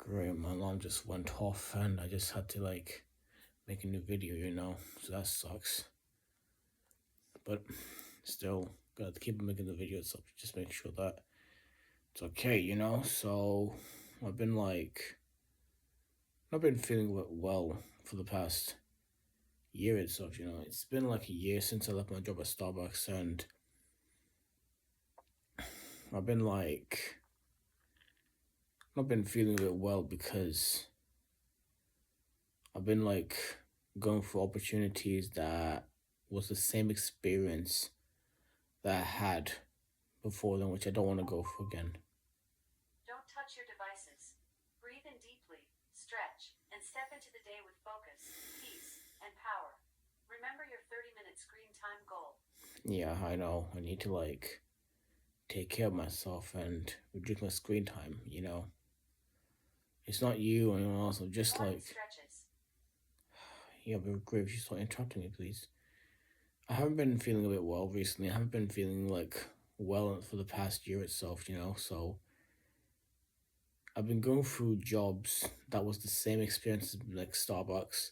Great, my alarm just went off and I just had to make a new video. So that sucks. But still gotta keep making the video so just make sure that it's okay. So I've been I've been feeling well for the past year itself. It's been like a year since I left my job at Starbucks and I've been not been feeling a bit well because I've been going for opportunities that was the same experience that I had before then, which I don't want to go for again. Don't touch your devices. Breathe in deeply, stretch, and step into the day with focus, peace, and power. Remember your 30-minute screen time goal. Yeah, I know. I need to take care of myself and reduce my screen time. It's not you or anyone else. I'm just Morning stretches. yeah, but great if you start interrupting me, please. I haven't been feeling a bit well recently. I haven't been feeling well for the past year itself. So I've been going through jobs that was the same experience as Starbucks,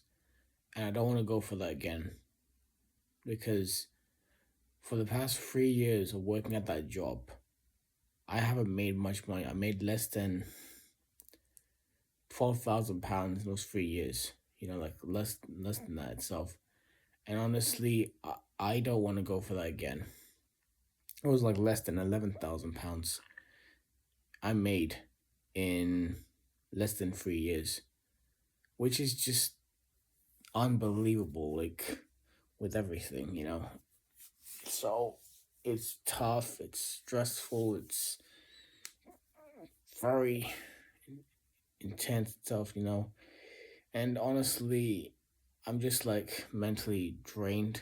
and I don't want to go for that again because for the past 3 years of working at that job, I haven't made much money. I made less than £12,000 in those 3 years. Like less than that itself. And honestly, I don't want to go for that again. It was like less than £11,000 I made in less than 3 years, which is just unbelievable. With everything. So it's tough. It's stressful. It's very intense itself. And honestly, I'm just mentally drained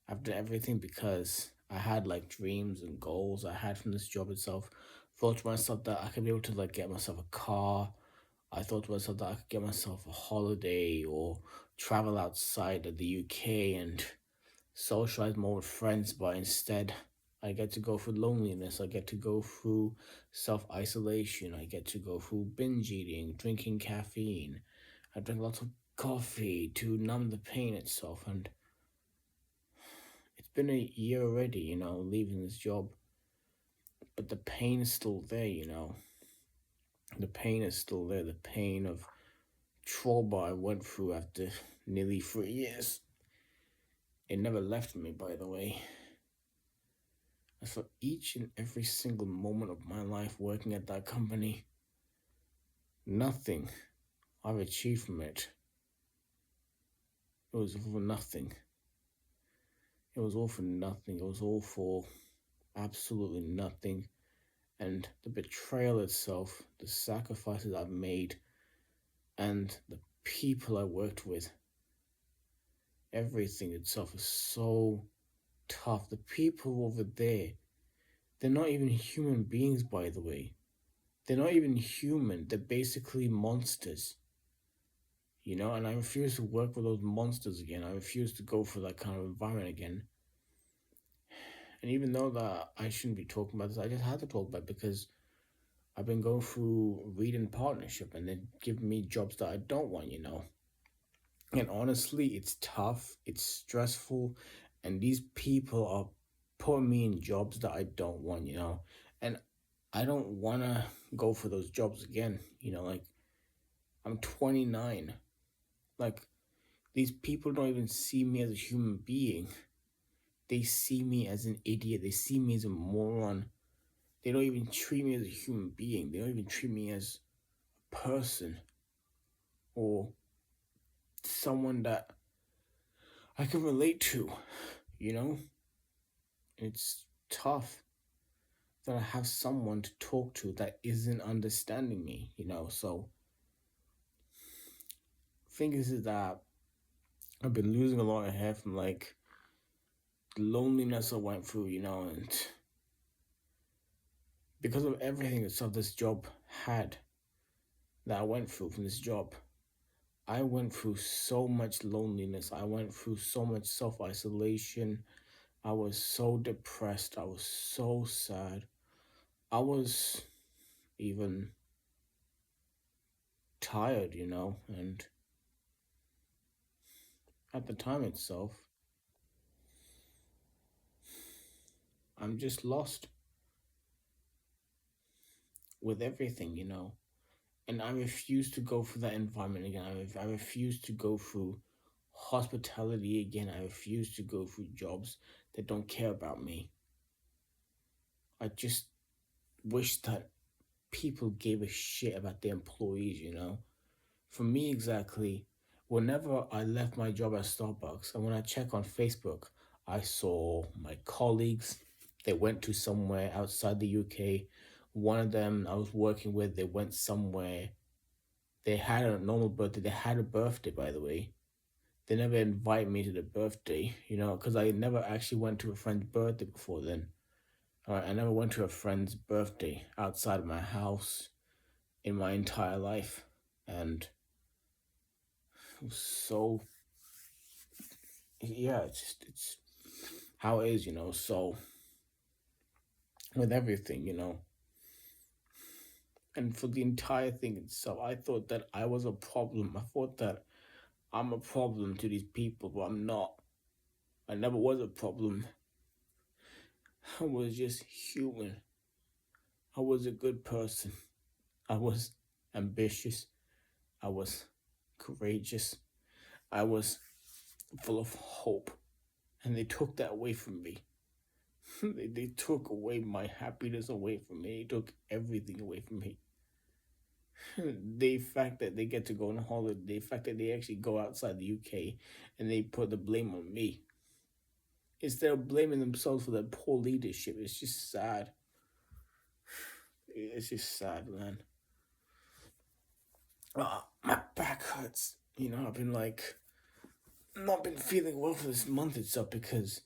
after everything because I had dreams and goals I had from this job itself. Thought to myself that I could be able to get myself a car. I thought to myself that I could get myself a holiday or travel outside of the UK and socialize more with friends, but instead I get to go through loneliness. I get to go through self isolation. I get to go through binge eating, drinking caffeine. I drink lots of coffee to numb the pain itself. And it's been a year already, leaving this job. But the pain is still there. The pain is still there. The pain of trauma I went through after nearly 3 years. It never left me, by the way. As for each and every single moment of my life working at that company, nothing I've achieved from it. It was for nothing. It was all for nothing. It was all for absolutely nothing. And the betrayal itself, the sacrifices I've made, and the people I worked with, everything itself is so tough. The people over there, they're not even human beings, by the way. They're not even human. They're basically monsters. And I refuse to work with those monsters again. I refuse to go for that kind of environment again. And even though that I shouldn't be talking about this, I just had to talk about it because I've been going through reading partnership and they give me jobs that I don't want. And honestly, it's tough, it's stressful, and these people are putting me in jobs that I don't want. And I don't want to go for those jobs again. I'm 29. Like, these people don't even see me as a human being. They see me as an idiot. They see me as a moron. They don't even treat me as a human being. They don't even treat me as a person or someone that I can relate to, you know? It's tough that I have someone to talk to that isn't understanding me. So, thing is that I've been losing a lot of hair from the loneliness I went through, and because of everything itself this job had that I went through from this job, I went through so much loneliness. I went through so much self isolation. I was so depressed. I was so sad. I was even tired, and at the time itself, I'm just lost with everything. And I refuse to go through that environment again. I refuse to go through hospitality again. I refuse to go through jobs that don't care about me. I just wish that people gave a shit about their employees. For me, exactly, whenever I left my job at Starbucks and when I check on Facebook, I saw my colleagues, they went to somewhere outside the UK. One of them I was working with, they went somewhere. They had a normal birthday. They had a birthday, by the way. They never invited me to the birthday, because I never actually went to a friend's birthday before then. I never went to a friend's birthday outside of my house in my entire life. And so, yeah, it's how it is. So, with everything. And for the entire thing itself, I thought that I was a problem. I thought that I'm a problem to these people, but I'm not. I never was a problem. I was just human. I was a good person. I was ambitious. I was courageous. I was full of hope. And they took that away from me. They took away my happiness away from me. They took everything away from me. The fact that they get to go on holiday, the fact that they actually go outside the UK and they put the blame on me. Instead of blaming themselves for their poor leadership, it's just sad. It's just sad, man. My back hurts. I've been not been feeling well for this month itself because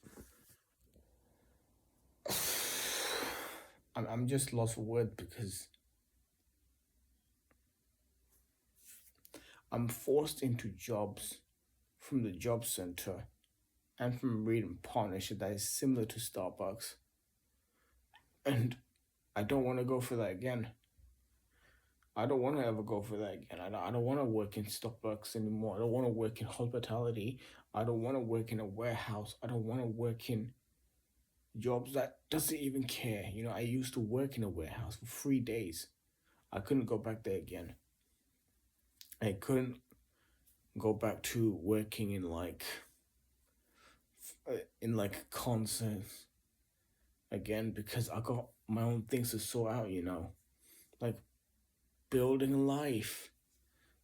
I'm just lost for words because I'm forced into jobs from the job center and from reading partnership that is similar to Starbucks. And I don't want to go for that again. I don't want to ever go for that again. I don't want to work in Starbucks anymore. I don't want to work in hospitality. I don't want to work in a warehouse. I don't want to work in jobs that doesn't even care. I used to work in a warehouse for 3 days. I couldn't go back there again. I couldn't go back to working in concerts again because I got my own things to sort out. Like building a life,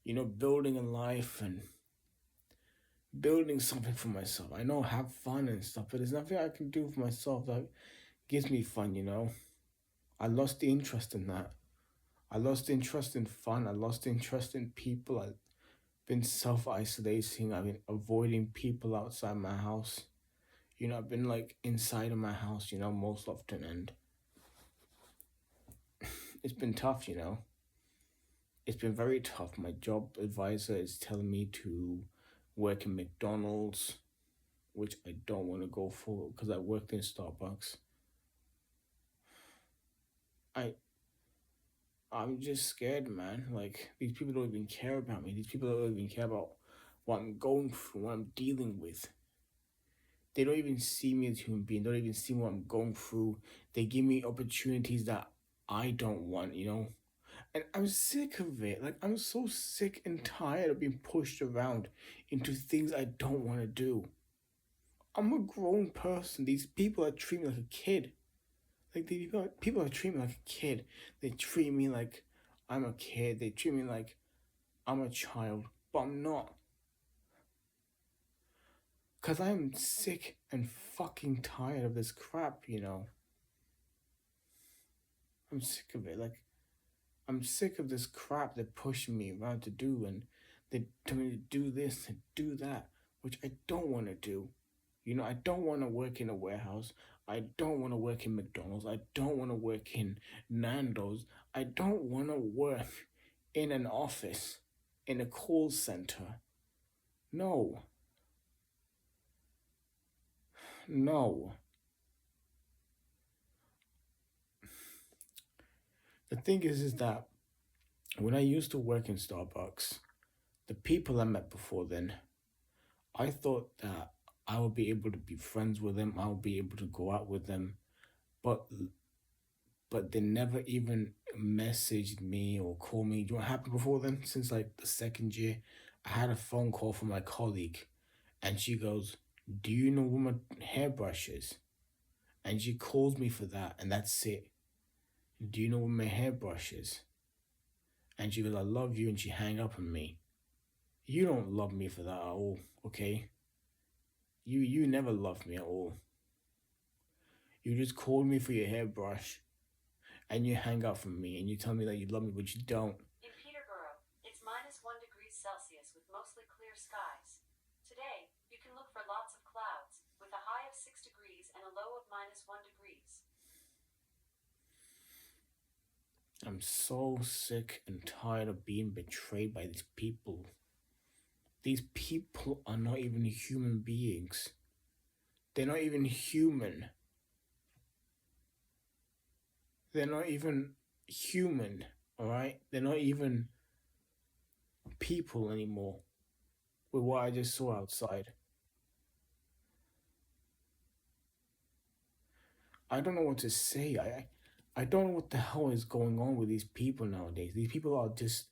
building a life and building something for myself. I know have fun and stuff, but there's nothing I can do for myself that gives me fun. I lost the interest in that. I lost interest in fun. I lost interest in people. I've been self isolating. I've been avoiding people outside my house. I've been inside of my house, most often, and it's been tough. It's been very tough. My job advisor is telling me to work in McDonald's, which I don't want to go for because I worked in Starbucks. I I'm just scared, man. These people don't even care about me. These people don't even care about what I'm going through, what I'm dealing with. They don't even see me as a human being. They don't even see what I'm going through. They give me opportunities that I don't want. And I'm sick of it. I'm so sick and tired of being pushed around into things I don't want to do. I'm a grown person. These people are treating me like a kid. These people are treating me like a kid. They treat me like I'm a kid. They treat me like I'm a child. But I'm not. Because I'm sick and fucking tired of this crap. I'm sick of it. I'm sick of this crap they're pushing me around to do, and they tell me to do this and do that, which I don't want to do. I don't want to work in a warehouse. I don't want to work in McDonald's. I don't want to work in Nando's. I don't want to work in an office, in a call center. No. No. The thing is that When I used to work in Starbucks, the people I met before then, I thought that I would be able to be friends with them, I would be able to go out with them, but they never even messaged me or called me. Do you know what happened before then? Since like the second year, I had a phone call from my colleague, and she goes, "Do you know where my hairbrush is?" And she calls me for that, and that's it. "Do you know where my hairbrush is?" And she goes, "I love you," and she hang up on me. You don't love me for that at all, okay? You never loved me at all. You just called me for your hairbrush, and you hang up from me, and you tell me that you love me, but you don't. In Peterborough, it's -1 degrees Celsius with mostly clear skies. Today, you can look for lots of clouds, with a high of 6 degrees and a low of -1 degrees. I'm so sick and tired of being betrayed by these people. These people are not even human beings. They're not even human. They're not even human, alright? They're not even people anymore with what I just saw outside. I don't know what to say. I don't know what the hell is going on with these people nowadays. These people are just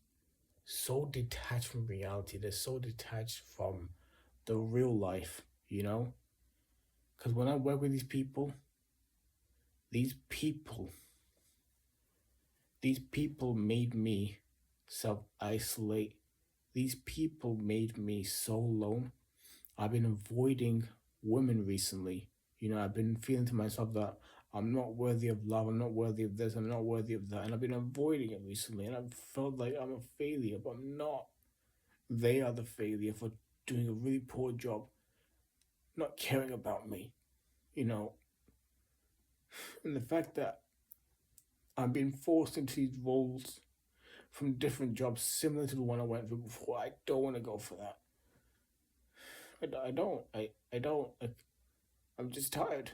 so detached from reality. They're so detached from the real life, you know? Because when I work with these people, these people made me self isolate. These people made me so alone. I've been avoiding women recently. You know, I've been feeling to myself that I'm not worthy of love, I'm not worthy of this, I'm not worthy of that. And I've been avoiding it recently. And I've felt like I'm a failure, but I'm not. They are the failure for doing a really poor job, not caring about me, you know. And the fact that I'm being forced into these roles from different jobs similar to the one I went through before, I don't want to go for that. I don't. I don't. I'm just tired.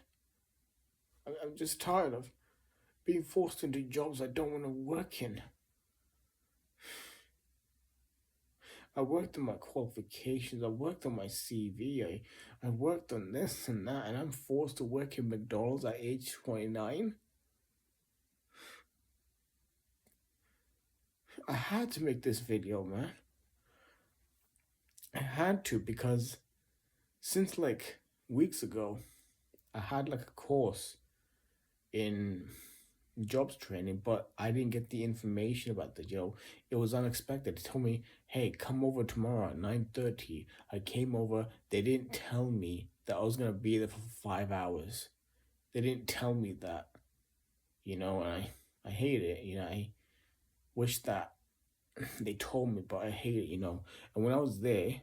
I'm just tired of being forced into jobs I don't want to work in. I worked on my qualifications, I worked on my CV, I worked on this and that, and I'm forced to work in McDonald's at age 29. I had to make this video, man. I had to because since like weeks ago, I had like a course in jobs training, but I didn't get the information about the job. It was unexpected. They told me, "Hey, come over tomorrow at 9:30." I came over. They didn't tell me that I was gonna be there for 5 hours. They didn't tell me that, and I hate it. I wish that they told me, but I hate it. And when I was there,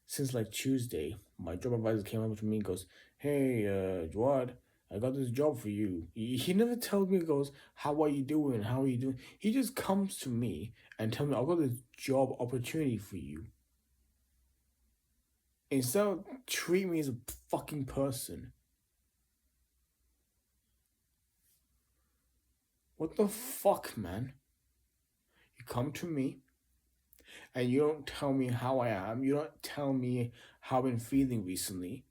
since like Tuesday, my job advisor came up to me and goes, "Hey, Jawad, I got this job for you." He never tells me, goes, "How are you doing? How are you doing?" He just comes to me and tells me, "I got this job opportunity for you." Instead of treat me as a fucking person. What the fuck, man? You come to me and you don't tell me how I am. You don't tell me how I've been feeling recently.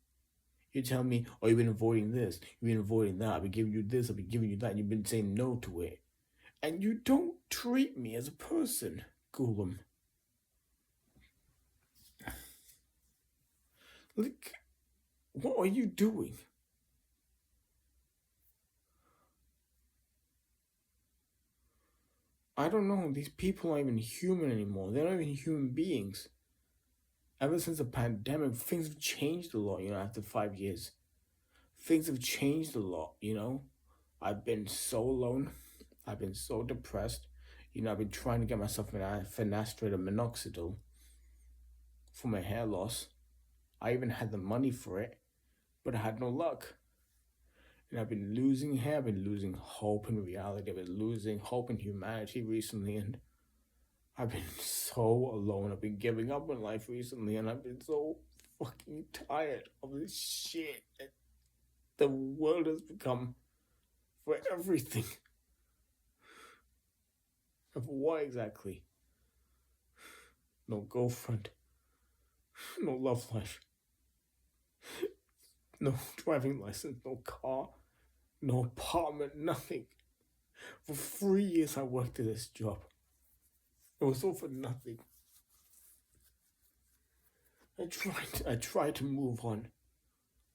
You tell me, "Oh, you've been avoiding this, you've been avoiding that, I've been giving you this, I've been giving you that," and you've been saying no to it. And you don't treat me as a person, Ghulam. Like, what are you doing? I don't know. These people aren't even human anymore. They're not even human beings. Ever since the pandemic, things have changed a lot, after 5 years. Things have changed a lot. I've been so alone. I've been so depressed. I've been trying to get myself finasteride and minoxidil for my hair loss. I even had the money for it, but I had no luck. And I've been losing hair, I've been losing hope in reality, I've been losing hope in humanity recently, and I've been so alone. I've been giving up on life recently, and I've been so fucking tired of this shit that the world has become for everything. And for what exactly? no girlfriend, no love life, no driving license, no car, no apartment, nothing. For 3 years I worked at this job. It was all for nothing. I tried to move on.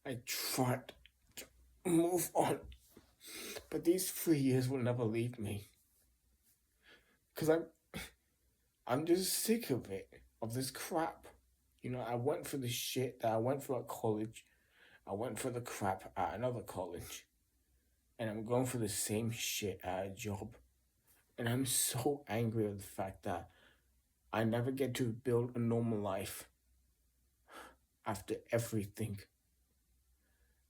I tried to move on. But these 3 years will never leave me. Cause I'm just sick of it. Of this crap. You know, I went for the shit that I went through at college. I went for the crap at another college. And I'm going for the same shit at a job. And I'm so angry at the fact that I never get to build a normal life after everything.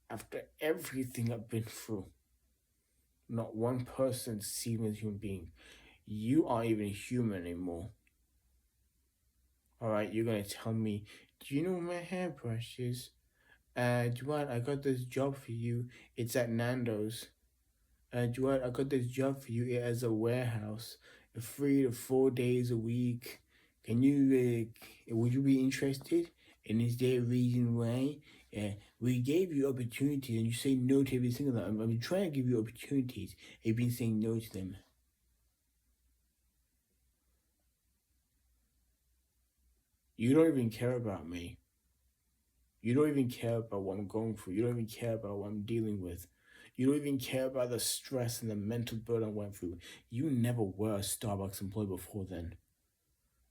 After everything I've been through. Not one person sees me as a human being. You aren't even human anymore. Alright, you're gonna tell me, do you know where my hairbrush is? Duane, I got this job for you. It's at Nando's. Duane, I got this job for you. It has a warehouse, 3 to 4 days a week. Can you, would you be interested? And is there a reason why? We gave you opportunities and you say no to every single one. I'm trying to give you opportunities and you've been saying no to them. You don't even care about me. You don't even care about what I'm going through. You don't even care about what I'm dealing with. You don't even care about the stress and the mental burden I went through. You never were a Starbucks employee before then.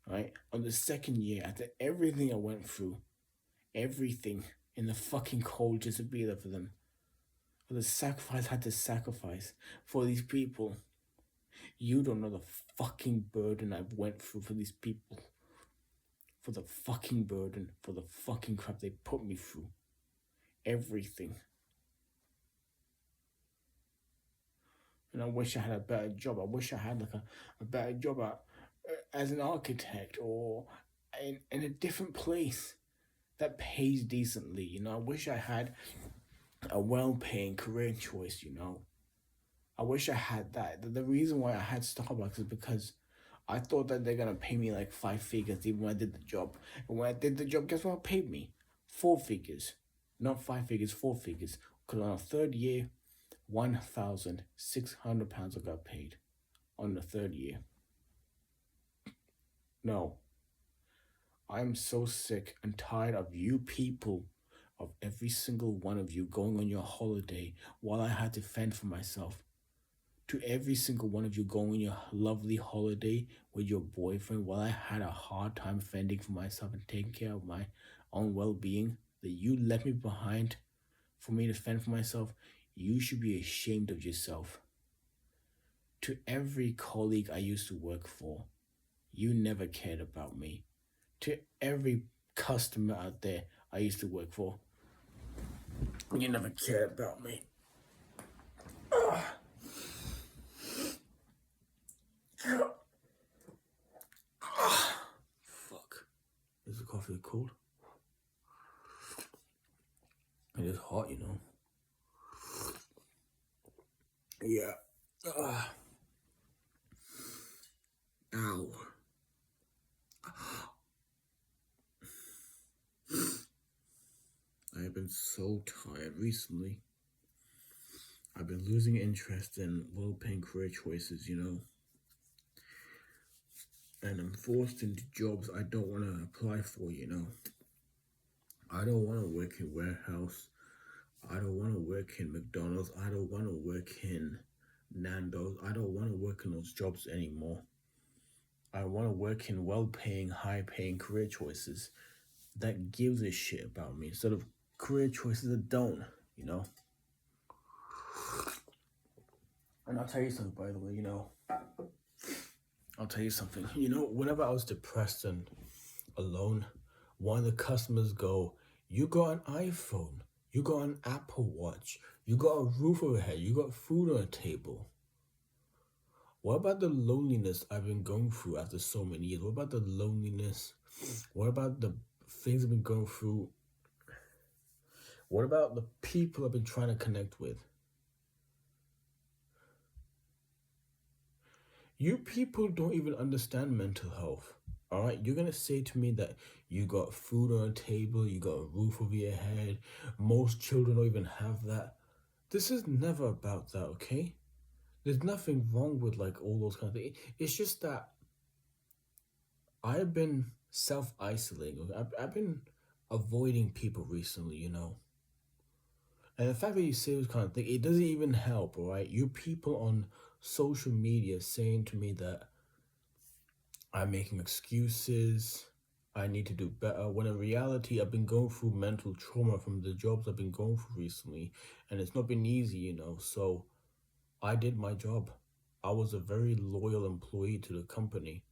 Right? On the second year, after everything I went through, everything in the fucking cold just to be there for them. For the sacrifice I had to sacrifice for these people. You don't know the fucking burden I went through for these people. For the fucking burden, for the fucking crap they put me through. Everything. And I wish I had a better job. I wish I had like a better job as an architect or in a different place that pays decently. You know, I wish I had a well-paying career choice. You know, I wish I had that. The reason why I had Starbucks is because I thought that they're gonna pay me like 5 figures even when I did the job. And when I did the job, guess what paid me? 4 figures. Not 5 figures, 4 figures. Because on the third year, £1,600 I got paid. On the third year. No. I'm so sick and tired of you people, of every single one of you going on your holiday while I had to fend for myself. To every single one of you going on your lovely holiday with your boyfriend while I had a hard time fending for myself and taking care of my own well-being, that you left me behind for me to fend for myself, you should be ashamed of yourself. To every colleague I used to work for, you never cared about me. To every customer out there I used to work for, you never cared about me. Fuck. Is the coffee cold? It is hot, you know. Yeah. Ow. I have been so tired recently. I've been losing interest in well-paying career choices, you know. And I'm forced into jobs I don't want to apply for, you know. I don't want to work in warehouse. I don't want to work in McDonald's. I don't want to work in Nando's. I don't want to work in those jobs anymore. I want to work in well-paying, high-paying career choices that gives a shit about me instead of career choices that don't, you know. And I'll tell you something, by the way, you know. I'll tell you something. You know, whenever I was depressed and alone, one of the customers go, you got an iPhone, you got an Apple Watch, you got a roof over your head, you got food on a table. What about the loneliness I've been going through after so many years? What about the loneliness? What about the things I've been going through? What about the people I've been trying to connect with? You people don't even understand mental health. All right, you're gonna say to me that you got food on a table, you got a roof over your head. Most children don't even have that. This is never about that, okay? There's nothing wrong with like all those kind of things. It's just that I've been self isolating. I've been avoiding people recently, you know. And the fact that you say this kind of thing, it doesn't even help, all right? You people on social media saying to me that I'm making excuses, I need to do better, when in reality, I've been going through mental trauma from the jobs I've been going through recently, and it's not been easy, you know. So I did my job. I was a very loyal employee to the company,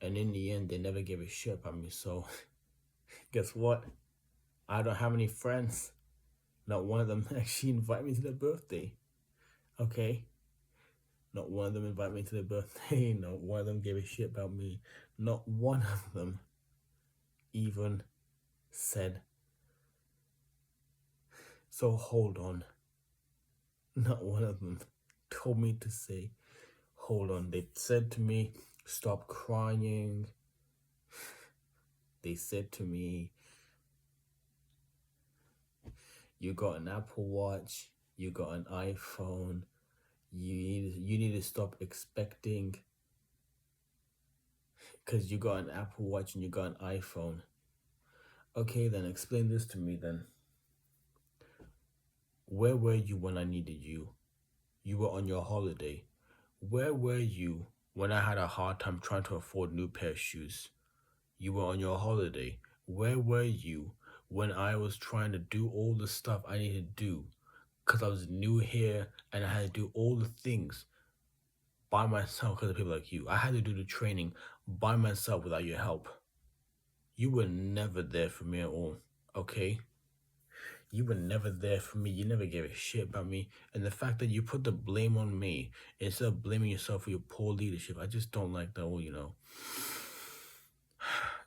and in the end, they never gave a shit about me. So guess what? I don't have any friends. Not one of them actually invited me to their birthday. Okay? Not one of them invited me to their birthday. Not one of them gave a shit about me. Not one of them even said, so hold on. Not one of them told me to say, hold on. They said to me, stop crying. They said to me, you got an Apple Watch, you got an iPhone, you need to stop expecting because you got an Apple Watch and you got an iPhone. Okay, then explain this to me then. Where were you when I needed you? You were on your holiday. Where were you when I had a hard time trying to afford new pair of shoes? You were on your holiday. Where were you when I was trying to do all the stuff I needed to do? Because I was new here and I had to do all the things by myself because of people like you. I had to do the training by myself without your help. You were never there for me at all, okay? You were never there for me. You never gave a shit about me. And the fact that you put the blame on me instead of blaming yourself for your poor leadership, I just don't like that. Oh, you know.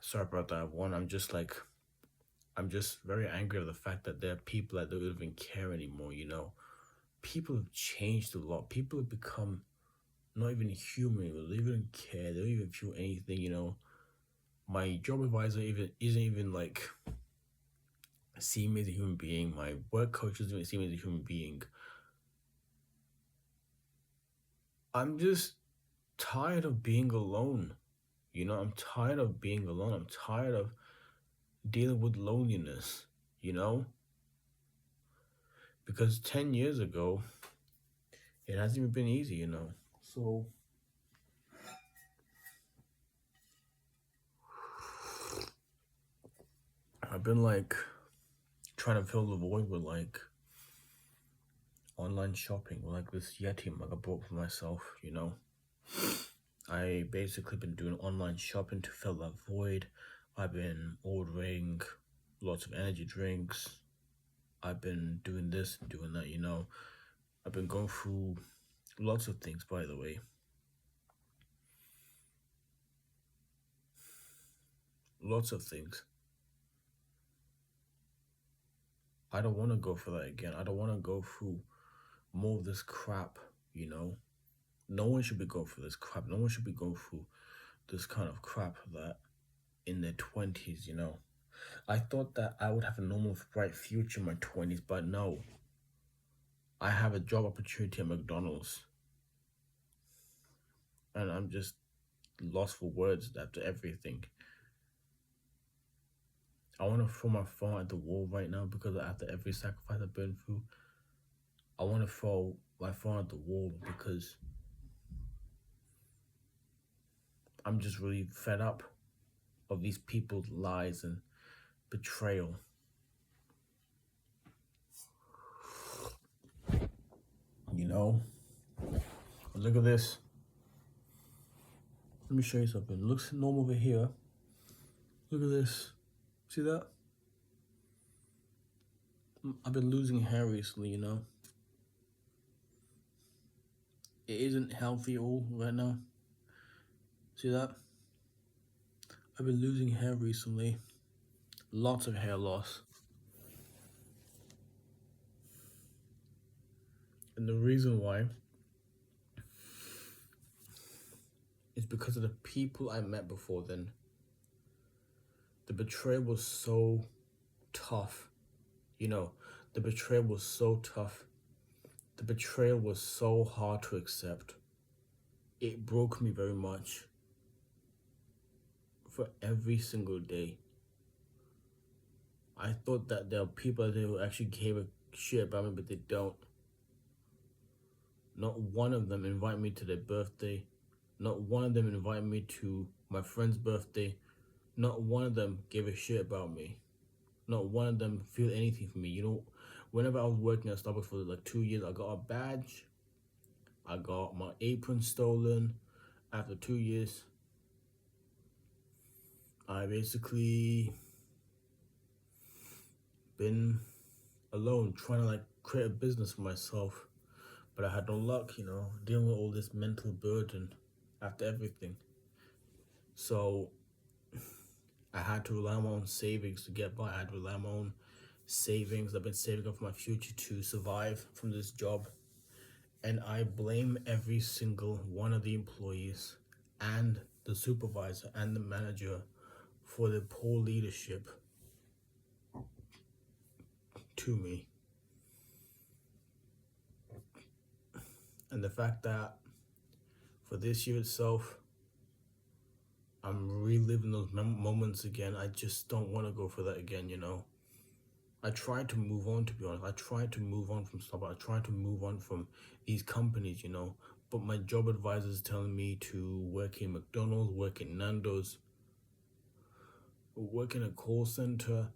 Sorry about that one. I'm just very angry at the fact that there are people that don't even care anymore, you know. People have changed a lot. People have become not even human anymore. They don't even care. They don't even feel anything, you know. My job advisor isn't even like see me as a human being. My work coach doesn't even see me as a human being. I'm just tired of being alone. You know, I'm tired of being alone. I'm tired of dealing with loneliness, you know? Because 10 years ago, it hasn't even been easy, you know? So, I've been like trying to fill the void with like online shopping, like this Yeti mug I bought for myself, you know? I basically been doing online shopping to fill that void. I've been ordering lots of energy drinks. I've been doing this and doing that, you know. I've been going through lots of things, by the way. Lots of things. I don't want to go for that again. I don't want to go through more of this crap, you know. No one should be going through this crap. No one should be going through this kind of crap that in their 20s, you know. I thought that I would have a normal, bright future in my 20s, but no. I have a job opportunity at McDonald's. And I'm just lost for words after everything. I want to throw my phone at the wall right now because after every sacrifice I've been through, I want to throw my phone at the wall because I'm just really fed up of these people's lies and betrayal. You know? Look at this. Let me show you something. It looks normal over here. Look at this. See that? I've been losing hair recently, you know? It isn't healthy at all right now. See that? I've been losing hair recently. Lots of hair loss. And the reason why is because of the people I met before then. The betrayal was so tough. You know, the betrayal was so tough. The betrayal was so hard to accept. It broke me very much for every single day. I thought that there are people that who actually gave a shit about me, but they don't. Not one of them invited me to their birthday. Not one of them invited me to my friend's birthday. Not one of them gave a shit about me. Not one of them feel anything for me. You know, whenever I was working at Starbucks for like 2 years, I got a badge. I got my apron stolen. After 2 years, I basically been alone trying to like create a business for myself. But I had no luck, you know, dealing with all this mental burden after everything. So I had to rely on my own savings to get by. I had to rely on my own savings. I've been saving up for my future to survive from this job. And I blame every single one of the employees and the supervisor and the manager for their poor leadership to me. And the fact that for this year itself, I'm reliving those moments again. I just don't want to go for that again, you know. I tried to move on, to be honest. I tried to move on from Starbucks. I tried to move on from these companies, you know. But my job advisor is telling me to work in McDonald's, work in Nando's, work in a call center.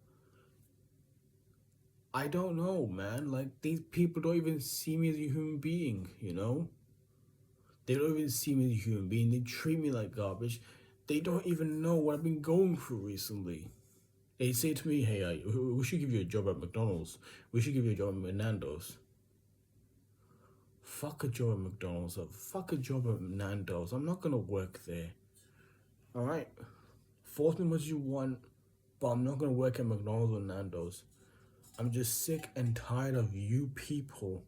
I don't know, man. Like, these people don't even see me as a human being, you know? They don't even see me as a human being. They treat me like garbage. They don't even know what I've been going through recently. They say to me, hey, we should give you a job at McDonald's. We should give you a job at Nando's. Fuck a job at McDonald's. Fuck a job at Nando's. I'm not gonna work there. Alright? Force me as much as you want, but I'm not gonna work at McDonald's or Nando's. I'm just sick and tired of you people